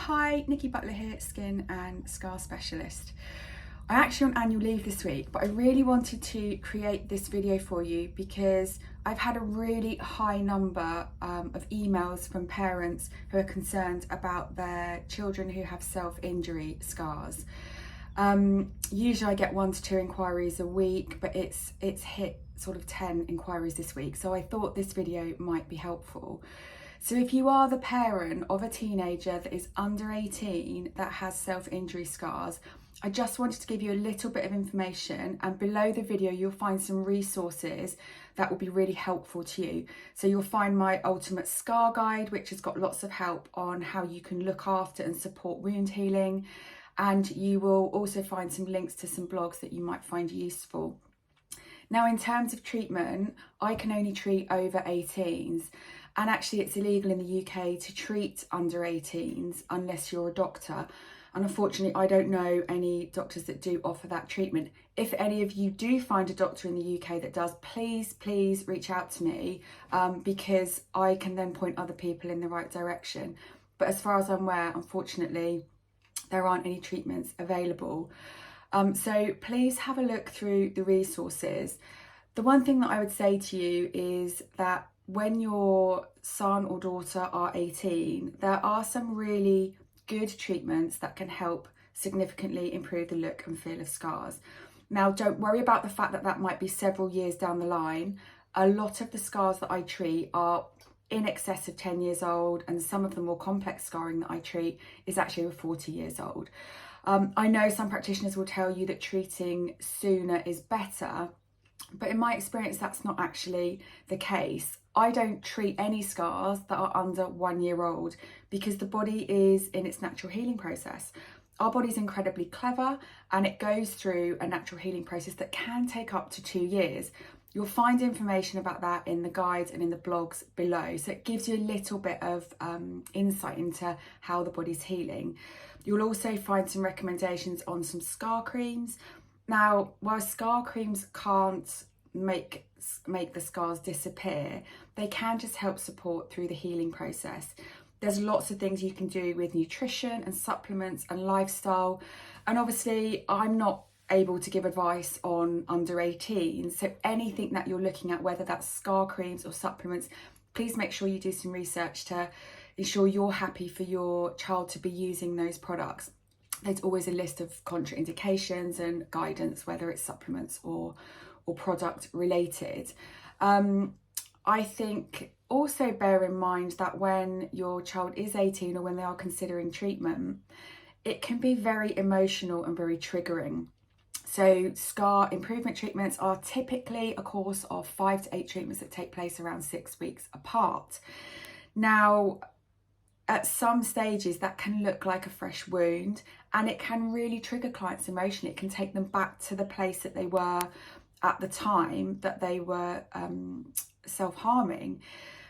Hi, Nikki Butler here, skin and scar specialist. I'm actually on annual leave this week, but I really wanted to create this video for you because I've had a really high number of emails from parents who are concerned about their children who have self-injury scars. Usually I get 1 to 2 inquiries a week, but it's hit sort of 10 inquiries this week, so I thought this video might be helpful. So if you are the parent of a teenager that is under 18 that has self-injury scars, I just wanted to give you a little bit of information, and below the video you'll find some resources that will be really helpful to you. So you'll find my ultimate scar guide, which has got lots of help on how you can look after and support wound healing. And you will also find some links to some blogs that you might find useful. Now, in terms of treatment, I can only treat over 18s. And actually it's illegal in the UK to treat under 18s unless you're a doctor. And unfortunately, I don't know any doctors that do offer that treatment. If any of you do find a doctor in the UK that does, please reach out to me because I can then point other people in the right direction. But as far as I'm aware, unfortunately, there aren't any treatments available. So please have a look through the resources. The one thing that I would say to you is that when your son or daughter are 18, there are some really good treatments that can help significantly improve the look and feel of scars. Now, don't worry about the fact that that might be several years down the line. A lot of the scars that I treat are in excess of 10 years old, and some of the more complex scarring that I treat is actually over 40 years old. I know some practitioners will tell you that treating sooner is better, but in my experience, that's not actually the case. I don't treat any scars that are under 1 year old because the body is in its natural healing process. Our body's incredibly clever and it goes through a natural healing process that can take up to 2 years. You'll find information about that in the guides and in the blogs below. So it gives you a little bit of insight into how the body's healing. You'll also find some recommendations on some scar creams. Now, while scar creams can't make the scars disappear, they can just help support through the healing process. There's lots of things you can do with nutrition and supplements and lifestyle. And obviously, I'm not able to give advice on under 18. So anything that you're looking at, whether that's scar creams or supplements, please make sure you do some research to ensure you're happy for your child to be using those products. There's always a list of contraindications and guidance, whether it's supplements or product related. I think also bear in mind that when your child is 18 or when they are considering treatment, it can be very emotional and very triggering. So scar improvement treatments are typically a course of 5 to 8 treatments that take place around 6 weeks apart. Now, at some stages that can look like a fresh wound and it can really trigger clients emotionally. It can take them back to the place that they were at the time that they were self-harming.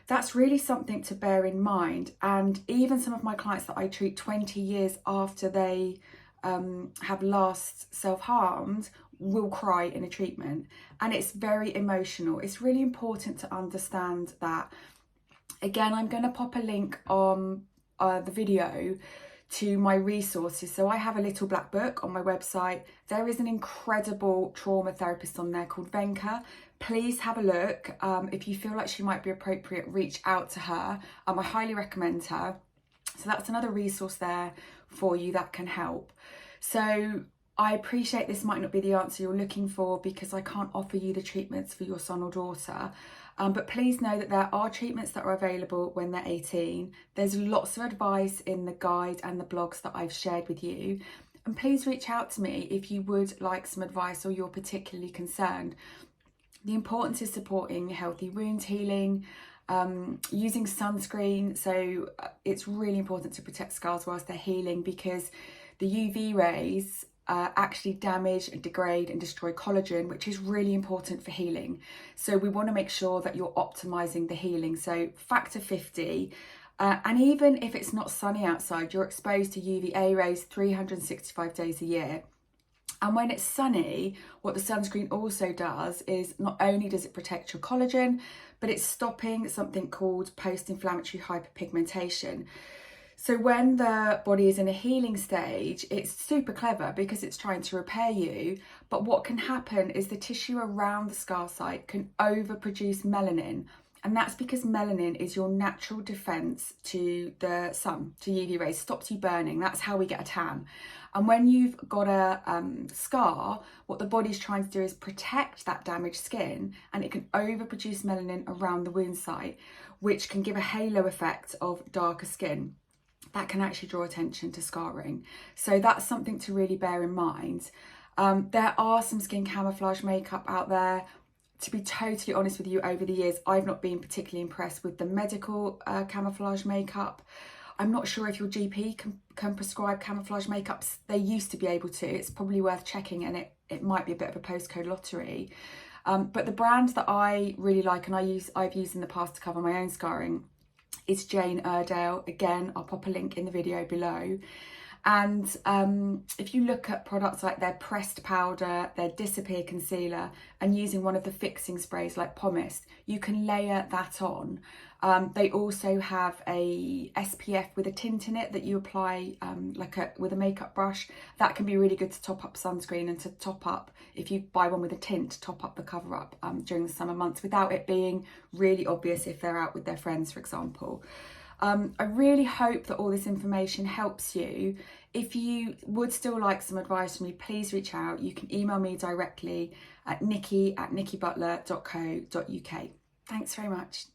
That's really something to bear in mind. And even some of my clients that I treat 20 years after they have last self-harmed will cry in a treatment, and it's very emotional. It's really important to understand that. Again, I'm going to pop a link on the video to my resources. So I have a little black book on my website. There is an incredible trauma therapist on there called Venka. Please have a look. If you feel like she might be appropriate, reach out to her. I highly recommend her. So that's another resource there for you that can help. So I appreciate this might not be the answer you're looking for because I can't offer you the treatments for your son or daughter. But please know that there are treatments that are available when they're 18. There's lots of advice in the guide and the blogs that I've shared with you. And please reach out to me if you would like some advice or you're particularly concerned. The importance is supporting healthy wound healing, using sunscreen. So it's really important to protect scars whilst they're healing because the UV rays actually damage and degrade and destroy collagen, which is really important for healing. So we want to make sure that you're optimizing the healing. So factor 50, and even if it's not sunny outside, you're exposed to UVA rays 365 days a year. And when it's sunny, what the sunscreen also does is not only does it protect your collagen, but it's stopping something called post-inflammatory hyperpigmentation. So when the body is in a healing stage, it's super clever because it's trying to repair you. But what can happen is the tissue around the scar site can overproduce melanin. And that's because melanin is your natural defense to the sun, to UV rays, stops you burning. That's how we get a tan. And when you've got a scar, what the body's trying to do is protect that damaged skin, and it can overproduce melanin around the wound site, which can give a halo effect of darker skin. That can actually draw attention to scarring. So that's something to really bear in mind. There are some skin camouflage makeup out there. To be totally honest with you, over the years, I've not been particularly impressed with the medical camouflage makeup. I'm not sure if your GP can prescribe camouflage makeups. They used to be able to. It's probably worth checking, and it might be a bit of a postcode lottery. But the brand that I really like, and I've used in the past to cover my own scarring, is Jane Iredale. Again, I'll pop a link in the video below. And if you look at products like their pressed powder, their disappear concealer, and using one of the fixing sprays like Pumice, you can layer that on. They also have a SPF with a tint in it that you apply with a makeup brush. That can be really good to top up sunscreen and to top up, if you buy one with a tint, top up the cover up during the summer months without it being really obvious if they're out with their friends, for example. I really hope that all this information helps you. If you would still like some advice from me, please reach out. You can email me directly at nikki@nikkibutler.co.uk. Thanks very much.